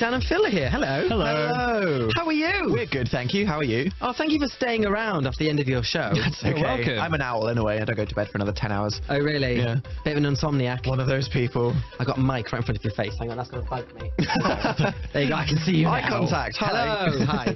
Dan and Phil are here. Hello. Hello. How are you? We're good, thank you. How are you? Oh, thank you for staying around after the end of your show. That's You're okay. welcome. I'm an owl anyway. I don't go to bed for another 10 hours. Oh, really? Yeah. Bit of an insomniac. One of those people. I got a mic right in front of your face. Hang on, that's going to bug me. There you go. I can see you Eye now. contact. Hi. Hello. Hi.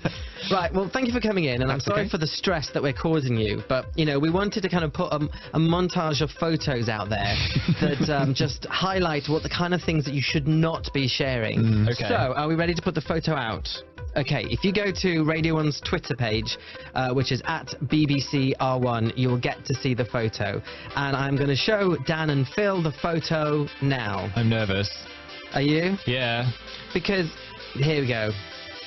Right, well, thank you for coming in, and I'm sorry for the stress that we're causing you, but, you know, we wanted to kind of put a montage of photos out there that just highlight what the kind of things that you should not be sharing. Okay. So, are we ready to put the photo out? Okay, if you go to Radio 1's Twitter page, which is at BBCR1, you will get to see the photo. And I'm going to show Dan and Phil the photo now. I'm nervous. Are you? Yeah. Because, here we go.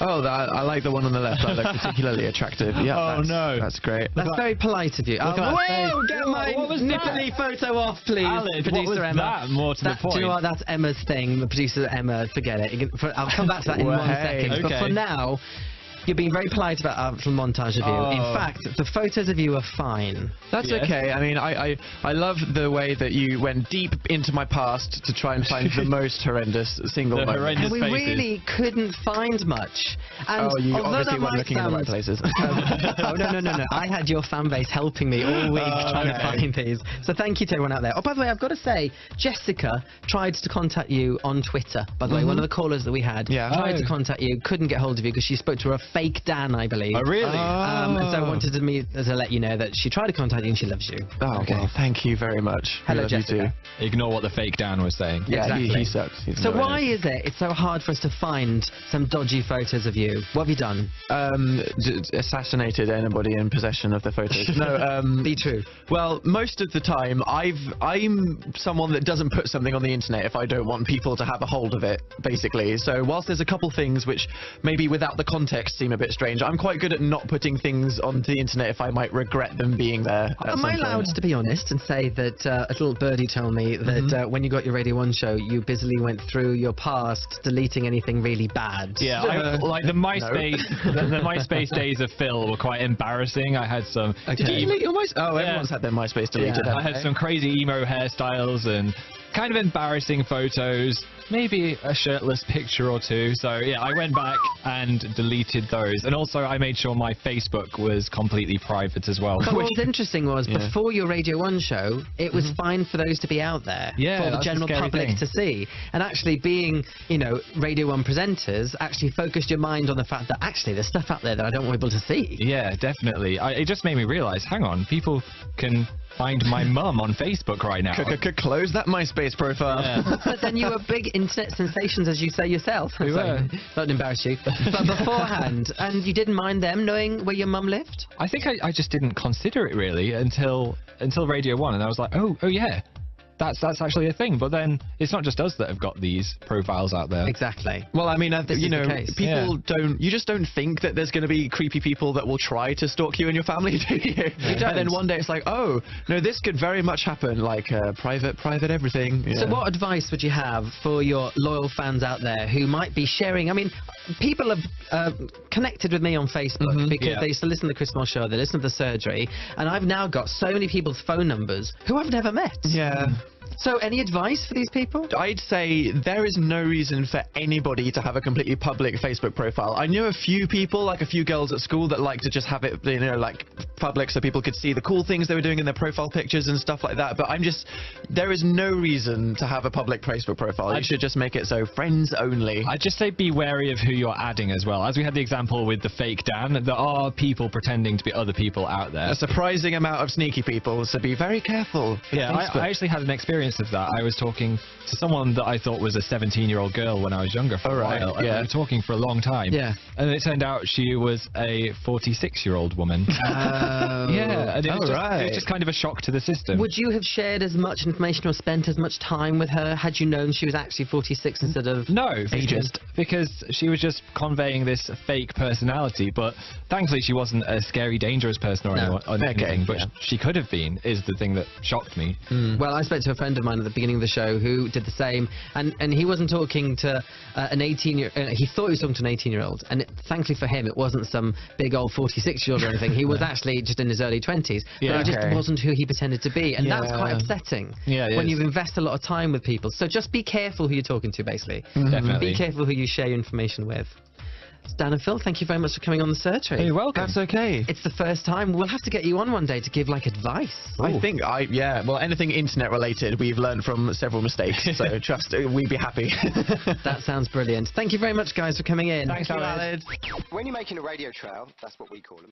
Oh, I like the one on the left. That looks particularly attractive. Yeah. Oh, no. That's great. That's very polite of you. Look at that Whoa, face. get my What was nipply photo off, please, Alan, producer what was Emma. that? More to the point. Do you know what? That's Emma's thing. The producer Emma, forget it. I'll come back to that in Well, 1 second. But okay. for now, you're being very polite about our little montage of you. Oh. In fact, the photos of you are fine. That's Yes. okay. I mean, I love the way that you went deep into my past to try and find the most horrendous single The moment. horrendous And we faces. really couldn't find much. And Oh, you although obviously that weren't might looking in the right sound- places. Oh, no. I had your fan base helping me all week trying to find these. So thank you to everyone out there. Oh, by the way, I've got to say, Jessica tried to contact you on Twitter. By the way, one of the callers that we had Yeah. tried to Oh. contact you, couldn't get hold of you because she spoke to a fake Dan, I believe. Oh, really? And so I wanted to let you know that she tried to contact you and she loves you. Oh, Okay. well, thank you very much. Hello, We love you Jessica. too. Ignore what the fake Dan was saying. Yeah, Exactly. he sucks. He's So annoying. why is it's so hard for us to find some dodgy photos of you? What have you done? Assassinated anybody in possession of the photos. No, Be true. well, most of the time, I'm someone that doesn't put something on the internet if I don't want people to have a hold of it, basically. So whilst there's a couple things which maybe without the context seem a bit strange, I'm quite good at not putting things onto the internet if I might regret them being there. at Am some I allowed point. to be honest and say that a little birdie told me that when you got your Radio 1 show, you busily went through your past, deleting anything really bad? Yeah, like the MySpace, the MySpace days of Phil were quite embarrassing. I had some. Okay. Did you delete your MySpace? Oh, Yeah. everyone's had their MySpace deleted. Yeah. I haven't had they? some crazy emo hairstyles and kind of embarrassing photos, maybe a shirtless picture or two. So yeah, I went back and deleted those. And also I made sure my Facebook was completely private as well. But what was interesting was, Yeah. before your Radio 1 show, it was fine for those to be out there Yeah, for the that's a general scary public thing. to see. And actually being, you know, Radio 1 presenters actually focused your mind on the fact that actually there's stuff out there that I don't want people to see. Yeah, definitely. It just made me realize, hang on, people can find my mum on Facebook right now. Close that MySpace profile. Yeah. But then you were big internet sensations, as you say yourself. We Sorry, were. Don't embarrass you. But beforehand, and you didn't mind them knowing where your mum lived? I think I just didn't consider it really until Radio 1, and I was like, oh yeah, that's actually a thing. But then it's not just us that have got these profiles out there. Exactly. Well, I mean, This you is the know, case. people you just don't think that there's going to be creepy people that will try to stalk you and your family, do you? And then one day it's like, oh, no, this could very much happen, like private everything. So Yeah. what advice would you have for your loyal fans out there who might be sharing? I mean, people have connected with me on Facebook because Yeah. they used to listen to the Chris Moore show, they listen to the surgery, and I've now got so many people's phone numbers who I've never met. Yeah. So any advice for these people? I'd say there is no reason for anybody to have a completely public Facebook profile. I knew a few people, like a few girls at school, that like to just have it, you know, like public so people could see the cool things they were doing in their profile pictures and stuff like that. But there is no reason to have a public Facebook profile. You should just make it so friends only. I'd just say be wary of who you're adding as well. As we had the example with the fake Dan, there are people pretending to be other people out there. A surprising amount of sneaky people, so be very careful. with Yeah, Facebook. I actually had an experience of that. I was talking to someone that I thought was a 17-year-old girl when I was younger for a right, while. And yeah. we were talking for a long time. Yeah. And it turned out she was a 46-year-old woman. Yeah, and it was, it was just kind of a shock to the system. Would you have shared as much information or spent as much time with her had you known she was actually 46 instead of... No, Ageist. because she was just conveying this fake personality. But thankfully, she wasn't a scary, dangerous person or No. anyone, or Okay, anything. But yeah. she could have been. Is the thing that shocked me. Well, I spoke to a friend of of mine at the beginning of the show who did the same, and he wasn't talking to an 18-year. He thought he was talking to an 18-year-old, and thankfully for him, it wasn't some big old 46-year-old or anything. He was actually just in his early 20s, but it just wasn't who he pretended to be, and that's quite upsetting when you invest a lot of time with people. So just be careful who you're talking to, basically. Definitely. Be careful who you share your information with. Dan and Phil, thank you very much for coming on the Search Tree. You're welcome. That's okay. It's the first time. We'll have to get you on one day to give, like, advice. I think, well, anything internet related, we've learned from several mistakes, so trust, we'd be happy. That sounds brilliant. Thank you very much, guys, for coming in. Thanks, Alex. When you're making a radio trail, that's what we call them.